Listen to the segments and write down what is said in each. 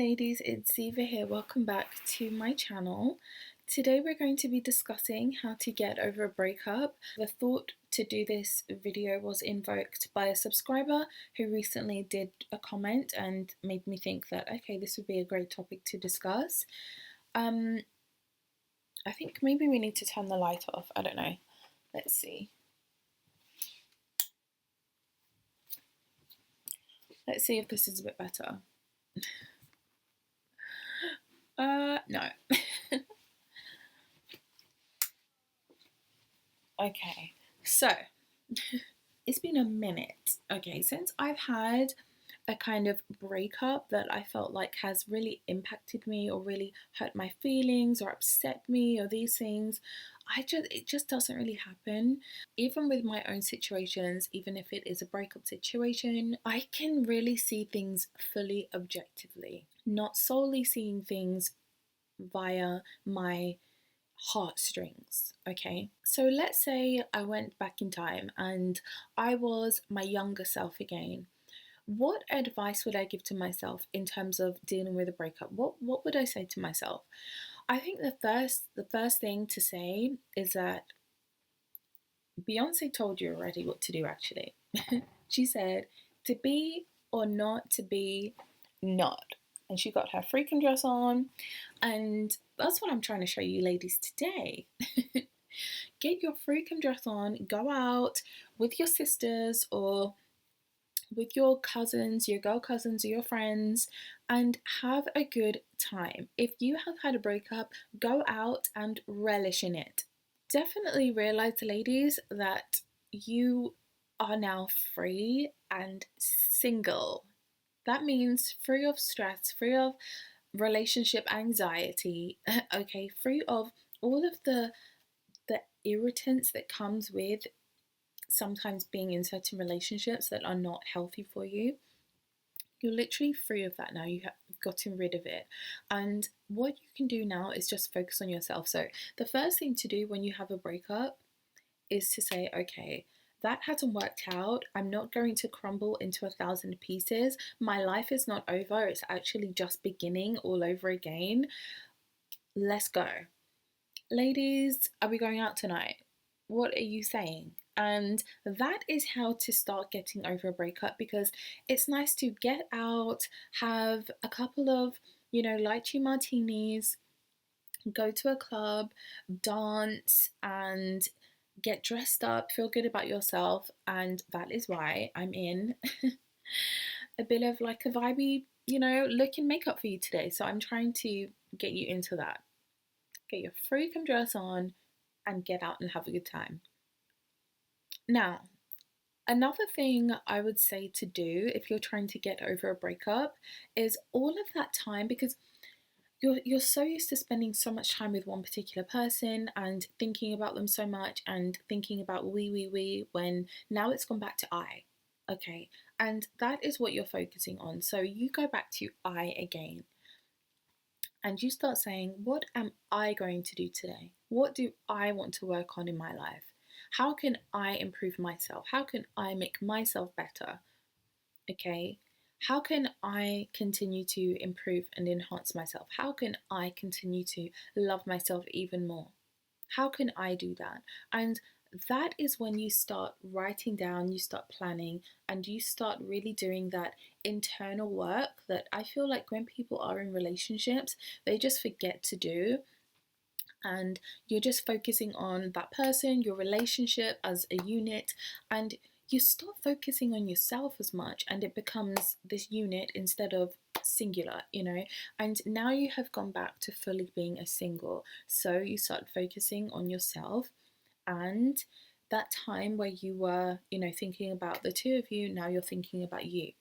Ladies, it's Ziva here. Welcome back to my channel. Today we're going to be discussing how to get over a breakup. The thought to do this video was invoked by a subscriber who recently did a comment and made me think that, okay, this would be a great topic to discuss. I think maybe we need to turn the light off. I don't know. Let's see. Let's see if this is a bit better. No. Okay, so it's been a minute, okay, since I've had a kind of breakup that I felt like has really impacted me or really hurt my feelings or upset me or these things. It just doesn't really happen. Even with my own situations, even if it is a breakup situation, I can really see things fully objectively, not solely seeing things via my heartstrings. Okay, so let's say I went back in time and I was my younger self again. What advice would I give to myself in terms of dealing with a breakup? What would I say to myself? I think the first thing to say is that Beyonce told you already what to do, actually. She said to be or not to be not. And she got her freaking dress on. And that's what I'm trying to show you ladies today. Get your freaking dress on, go out with your sisters or with your cousins, your girl cousins, or your friends, and have a good time. If you have had a breakup, go out and relish in it. Definitely realize, ladies, that you are now free and single. That means free of stress, free of relationship anxiety, okay, free of all of the irritants that comes with sometimes being in certain relationships that are not healthy for you. You're literally free of that now. You have gotten rid of it. And what you can do now is just focus on yourself. So the first thing to do when you have a breakup is to say, okay, that hasn't worked out. I'm not going to crumble into 1,000 pieces. My life is not over. It's actually just beginning all over again. Let's go. Ladies, are we going out tonight? What are you saying? And that is how to start getting over a breakup, because it's nice to get out, have a couple of, lychee martinis, go to a club, dance, and get dressed up, feel good about yourself. And that is why I'm in a bit of like a vibey, look and makeup for you today. So I'm trying to get you into that. Get your freaking dress on and get out and have a good time. Now, another thing I would say to do if you're trying to get over a breakup is all of that time, because you're so used to spending so much time with one particular person and thinking about them so much and thinking about we, when now it's gone back to I. Okay, and that is what you're focusing on. So you go back to I again. And you start saying, what am I going to do today? What do I want to work on in my life? How can I improve myself? How can I make myself better? Okay. How can I continue to improve and enhance myself? How can I continue to love myself even more? How can I do that? And that is when you start writing down, you start planning, and you start really doing that internal work that I feel like when people are in relationships, they just forget to do. And you're just focusing on that person, your relationship as a unit, and you stop focusing on yourself as much, and it becomes this unit instead of singular, and now you have gone back to fully being a single. So you start focusing on yourself, and that time where you were, thinking about the two of you, now you're thinking about you.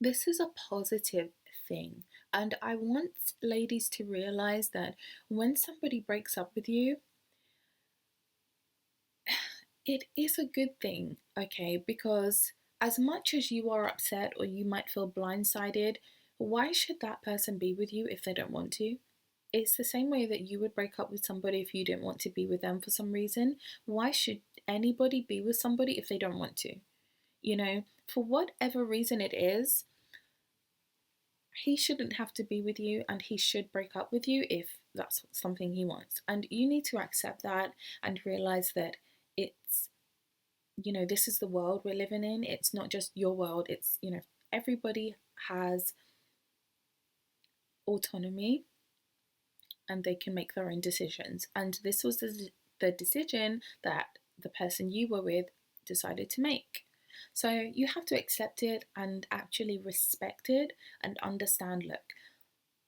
This is a positive thing. And I want ladies to realize that when somebody breaks up with you, it is a good thing, okay? Because as much as you are upset or you might feel blindsided, why should that person be with you if they don't want to? It's the same way that you would break up with somebody if you didn't want to be with them for some reason. Why should anybody be with somebody if they don't want to? For whatever reason it is, he shouldn't have to be with you, and he should break up with you if that's something he wants. And you need to accept that and realize that it's, this is the world we're living in. It's not just your world, it's, everybody has autonomy and they can make their own decisions. And this was the decision that the person you were with decided to make. So you have to accept it and actually respect it and understand, look,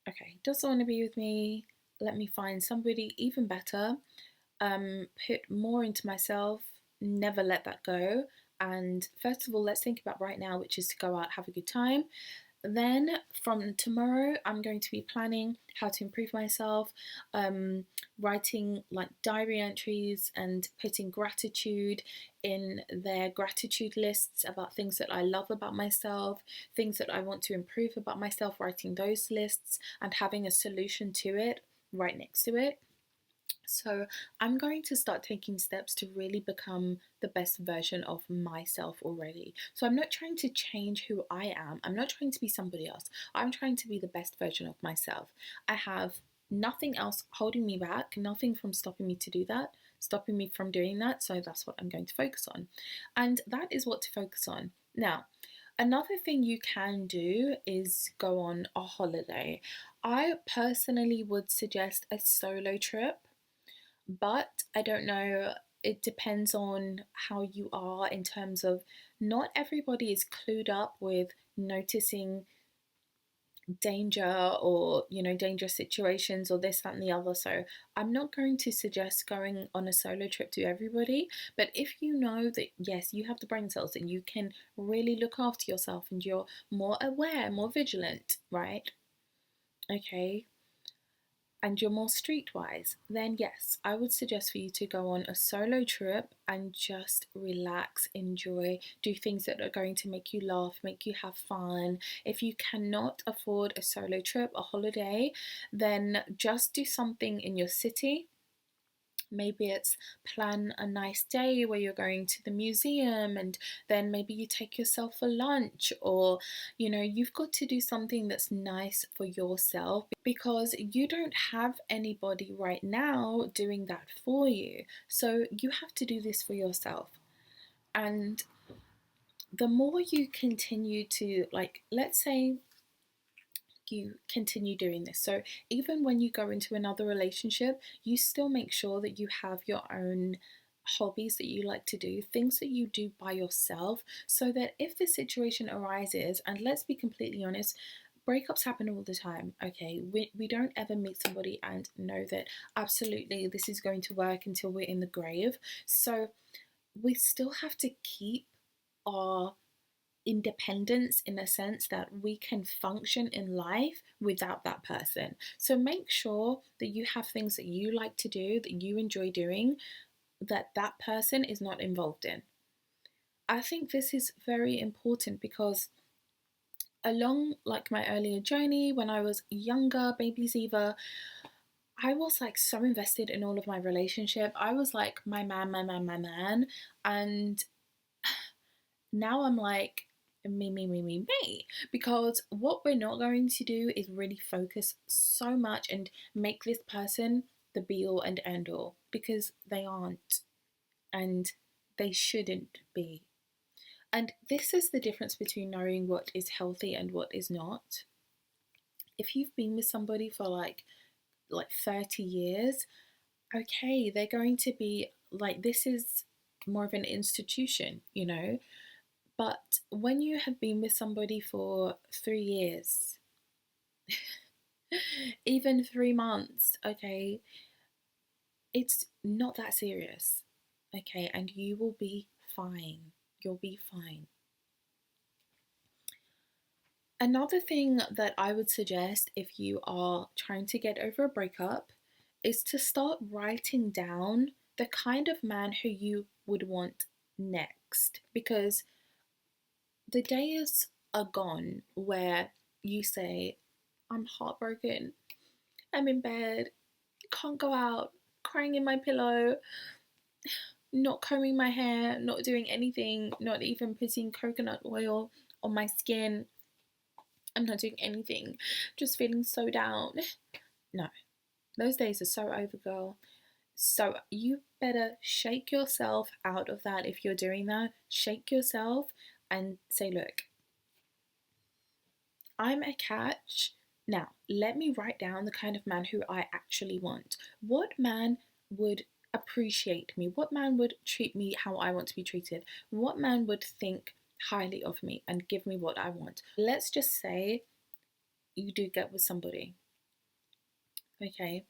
okay, doesn't want to be with me, let me find somebody even better, put more into myself, never let that go. And first of all, let's think about right now, which is to go out, have a good time. Then from tomorrow, I'm going to be planning how to improve myself, writing like diary entries and putting gratitude in their gratitude lists about things that I love about myself, things that I want to improve about myself, writing those lists and having a solution to it right next to it. So I'm going to start taking steps to really become the best version of myself already. So I'm not trying to change who I am. I'm not trying to be somebody else. I'm trying to be the best version of myself. I have nothing else holding me back, nothing from stopping me to do that, stopping me from doing that. So that's what I'm going to focus on. And that is what to focus on. Now, another thing you can do is go on a holiday. I personally would suggest a solo trip, but I don't know, it depends on how you are in terms of not everybody is clued up with noticing danger or dangerous situations or this that and the other. So I'm not going to suggest going on a solo trip to everybody, but if you know that yes, you have the brain cells and you can really look after yourself and you're more aware, more vigilant, right? Okay, and you're more streetwise, then yes, I would suggest for you to go on a solo trip and just relax, enjoy, do things that are going to make you laugh, make you have fun. If you cannot afford a solo trip, a holiday, then just do something in your city. Maybe it's plan a nice day where you're going to the museum and then maybe you take yourself for lunch, or you've got to do something that's nice for yourself because you don't have anybody right now doing that for you. So you have to do this for yourself. And the more you continue to, like, let's say you continue doing this. So even when you go into another relationship, you still make sure that you have your own hobbies that you like to do, things that you do by yourself, so that if the situation arises, and let's be completely honest, breakups happen all the time, okay? We don't ever meet somebody and know that absolutely this is going to work until we're in the grave. So we still have to keep our independence in a sense that we can function in life without that person. So make sure that you have things that you like to do, that you enjoy doing, that that person is not involved in. I think this is very important because along like my earlier journey when I was younger, baby Ziva, I was like so invested in all of my relationship. I was like my man, my man, my man. And now I'm like me, because what we're not going to do is really focus so much and make this person the be all and end all, because they aren't and they shouldn't be. And this is the difference between knowing what is healthy and what is not. If you've been with somebody for like 30 years, okay, they're going to be like, this is more of an institution, But when you have been with somebody for 3 years, even 3 months, okay, it's not that serious, okay, and you will be fine. You'll be fine. Another thing that I would suggest if you are trying to get over a breakup is to start writing down the kind of man who you would want next, because the days are gone where you say, I'm heartbroken, I'm in bed, can't go out, crying in my pillow, not combing my hair, not doing anything, not even putting coconut oil on my skin. I'm not doing anything, just feeling so down. No, those days are so over, girl. So you better shake yourself out of that. If you're doing that, shake yourself and say, look, I'm a catch. Now, let me write down the kind of man who I actually want. What man would appreciate me? What man would treat me how I want to be treated? What man would think highly of me and give me what I want? Let's just say you do get with somebody. Okay.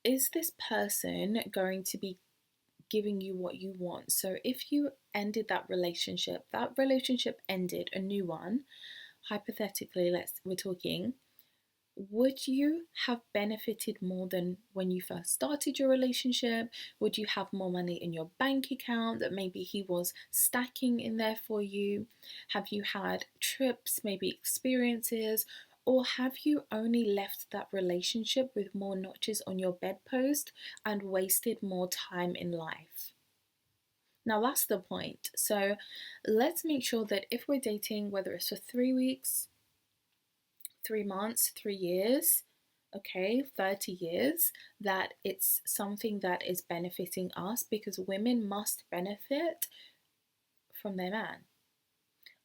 Is this person going to be giving you what you want? So if you ended that relationship ended, a new one, hypothetically, we're talking, would you have benefited more than when you first started your relationship? Would you have more money in your bank account that maybe he was stacking in there for you? Have you had trips, maybe experiences? Or have you only left that relationship with more notches on your bedpost and wasted more time in life? Now that's the point. So let's make sure that if we're dating, whether it's for 3 weeks, 3 months, 3 years, okay, 30 years, that it's something that is benefiting us, because women must benefit from their man.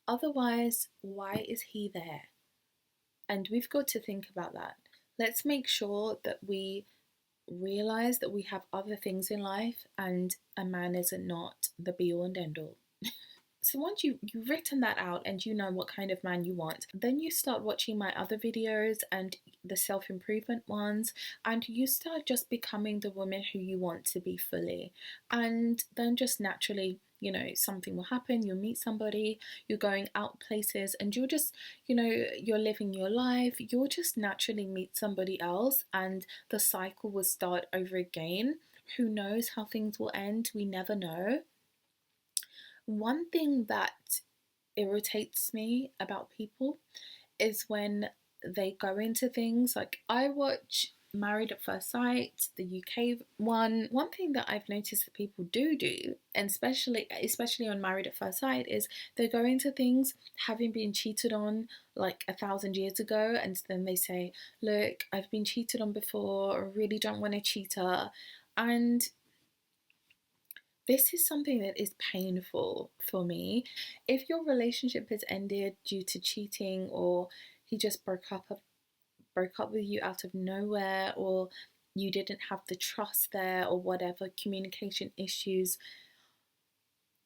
Otherwise, why is he there? And we've got to think about that. Let's make sure that we realize that we have other things in life and a man is not the be all and end all. So once you've written that out and you know what kind of man you want, then you start watching my other videos and the self-improvement ones, and you start just becoming the woman who you want to be fully. And then just naturally, something will happen. You'll meet somebody, you're going out places, and you're just, you're living your life. You'll just naturally meet somebody else and the cycle will start over again. Who knows how things will end? We never know. One thing that irritates me about people is when they go into things like, I watch Married at First Sight, the UK one. One thing that I've noticed that people do, and especially on Married at First Sight, is they go into things having been cheated on like 1,000 years ago, and then they say, look, I've been cheated on before, I really don't want a cheater. And this is something that is painful for me. If your relationship has ended due to cheating, or he just broke up with you out of nowhere, or you didn't have the trust there, or whatever, communication issues,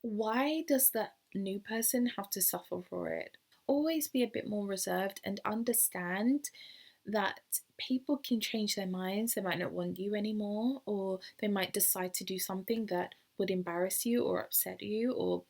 why does that new person have to suffer for it? Always be a bit more reserved and understand that people can change their minds. They might not want you anymore, or they might decide to do something that would embarrass you or upset you, or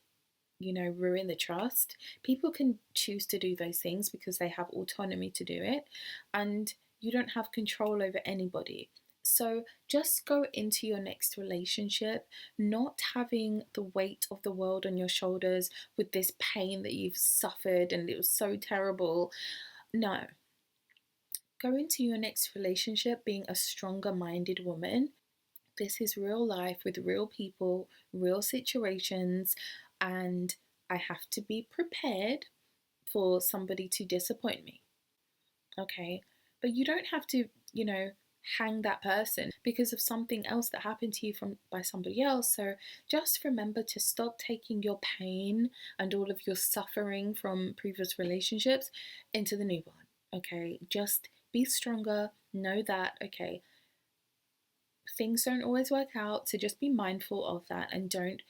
ruin the trust. People can choose to do those things because they have autonomy to do it, and you don't have control over anybody. So just go into your next relationship not having the weight of the world on your shoulders with this pain that you've suffered and it was so terrible. No. Go into your next relationship being a stronger minded woman. This is real life with real people, real situations, and I have to be prepared for somebody to disappoint me. Okay? But you don't have to, hang that person because of something else that happened to you by somebody else. So just remember to stop taking your pain and all of your suffering from previous relationships into the new one. Okay? Just be stronger. Know that, okay, things don't always work out, so just be mindful of that and don't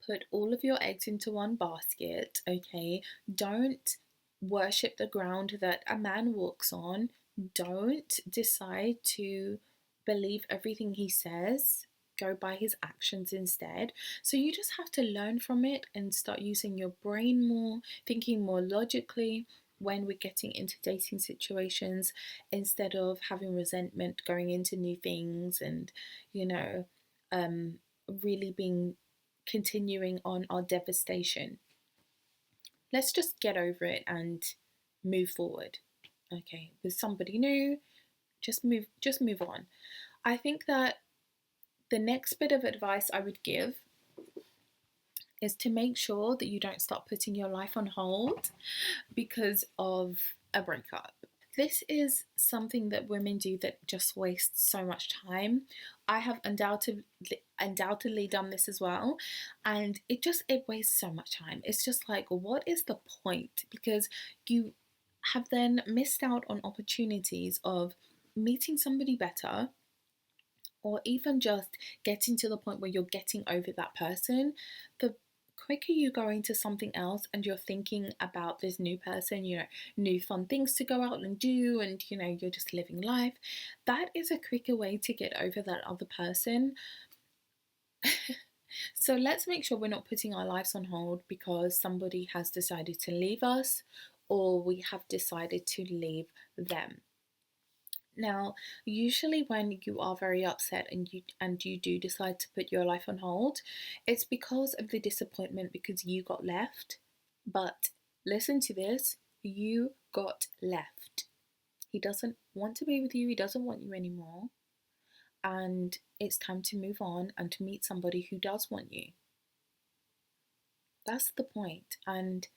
put all of your eggs into one basket, okay? Don't worship the ground that a man walks on. Don't decide to believe everything he says. Go by his actions instead. So you just have to learn from it and start using your brain more, thinking more logically when we're getting into dating situations, instead of having resentment going into new things and, really continuing on our devastation. Let's just get over it and move forward. Okay, with somebody new, just move on. I think that the next bit of advice I would give is to make sure that you don't start putting your life on hold because of a breakup. This is something that women do that just wastes so much time. I have undoubtedly done this as well, and it wastes so much time. It's just like, what is the point? Because you have then missed out on opportunities of meeting somebody better, or even just getting to the point where you're getting over that person. The quicker you go into something else and you're thinking about this new person, new fun things to go out and do, and you're just living life, that is a quicker way to get over that other person. So let's make sure we're not putting our lives on hold because somebody has decided to leave us, or we have decided to leave them. Now, usually when you are very upset and you do decide to put your life on hold, it's because of the disappointment because you got left. But listen to this, you got left. He doesn't want to be with you, he doesn't want you anymore. And it's time to move on and to meet somebody who does want you. That's the point. And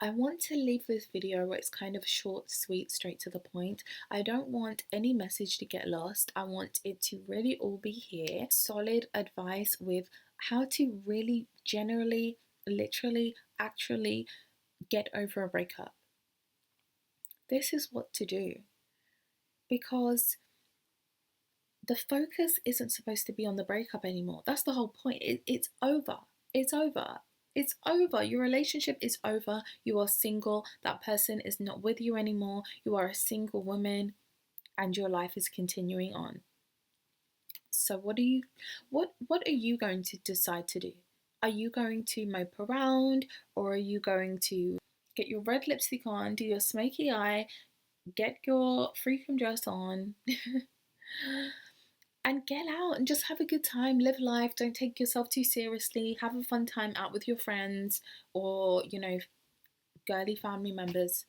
I want to leave this video where it's kind of short, sweet, straight to the point. I don't want any message to get lost. I want it to really all be here. Solid advice with how to really generally, literally, actually get over a breakup. This is what to do. Because the focus isn't supposed to be on the breakup anymore. That's the whole point. It's over. It's over. It's over. Your relationship is over. You are single. That person is not with you anymore. You are a single woman and your life is continuing on. So what are you going to decide to do? Are you going to mope around, or are you going to get your red lipstick on, do your smoky eye, get your freakum dress on and get out and just have a good time, live life, don't take yourself too seriously, have a fun time out with your friends or, girly family members,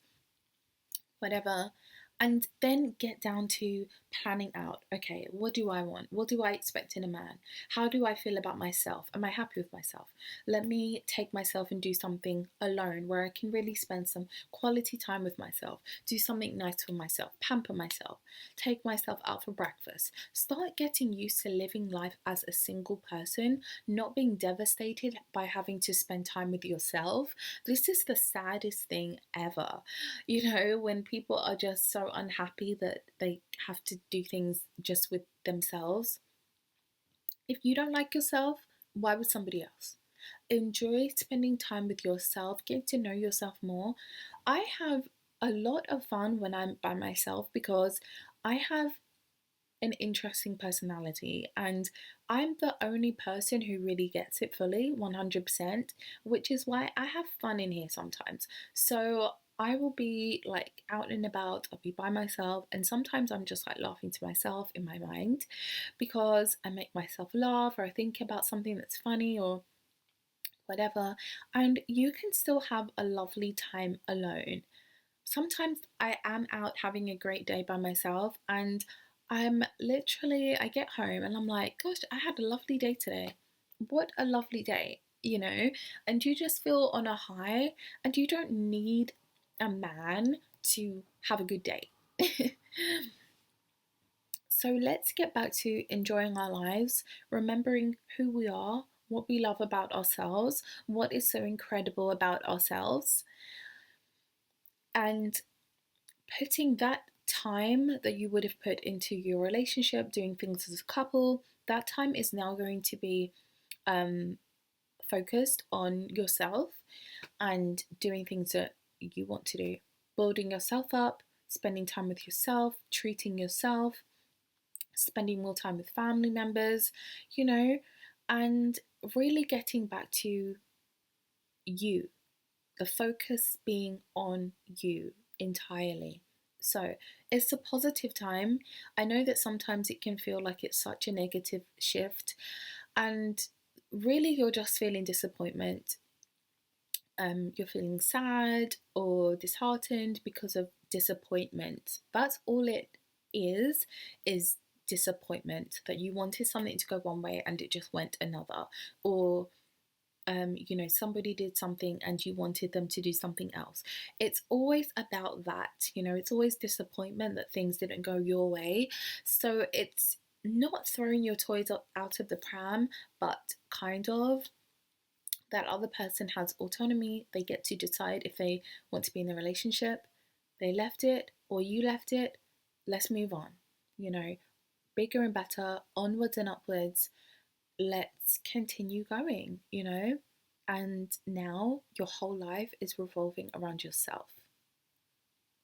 whatever. And then get down to planning out, okay, what do I want? What do I expect in a man? How do I feel about myself? Am I happy with myself? Let me take myself and do something alone where I can really spend some quality time with myself, do something nice for myself, pamper myself, take myself out for breakfast. Start getting used to living life as a single person, not being devastated by having to spend time with yourself. This is the saddest thing ever. When people are just so unhappy that they have to do things just with themselves. If you don't like yourself, why would somebody else? Enjoy spending time with yourself, get to know yourself more. I have a lot of fun when I'm by myself because I have an interesting personality and I'm the only person who really gets it fully 100%, which is why I have fun in here sometimes. So I will be like out and about, I'll be by myself, and sometimes I'm just like laughing to myself in my mind because I make myself laugh or I think about something that's funny or whatever, and you can still have a lovely time alone. Sometimes I am out having a great day by myself and I get home and I'm like, gosh, I had a lovely day today. What a lovely day, and you just feel on a high and you don't need a man to have a good day. So let's get back to enjoying our lives, remembering who we are, what we love about ourselves, what is so incredible about ourselves, and putting that time that you would have put into your relationship, doing things as a couple, that time is now going to be focused on yourself and doing things that you want to do, building yourself up, spending time with yourself, treating yourself, spending more time with family members, and really getting back to you, the focus being on you entirely. So it's a positive time. I know that sometimes it can feel like it's such a negative shift and really you're just feeling disappointment. You're feeling sad or disheartened because of disappointment. That's all it is disappointment, that you wanted something to go one way and it just went another, or you know, somebody did something and you wanted them to do something else. It's always about that, you know, it's always disappointment that things didn't go your way. So it's not throwing your toys out of the pram, but kind of that other person has autonomy. They get to decide if they want to be in a relationship. They left it or you left it. Let's move on. You know, bigger and better, onwards and upwards. Let's continue going, you know? And now your whole life is revolving around yourself.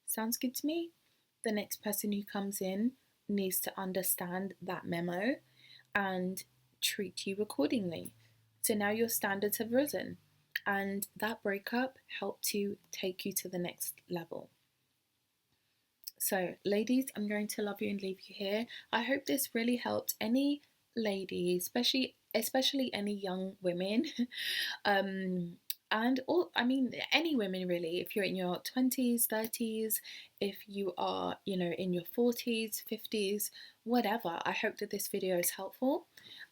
Sounds good to me? The next person who comes in needs to understand that memo and treat you accordingly. So now your standards have risen, and that breakup helped to take you to the next level. So, ladies, I'm going to love you and leave you here. I hope this really helped any lady, especially any young women, and all, I mean, any women really. If you're in your 20s, 30s, if you are, you know, in your 40s, 50s, whatever. I hope that this video is helpful,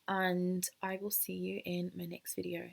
and I will see you in my next video.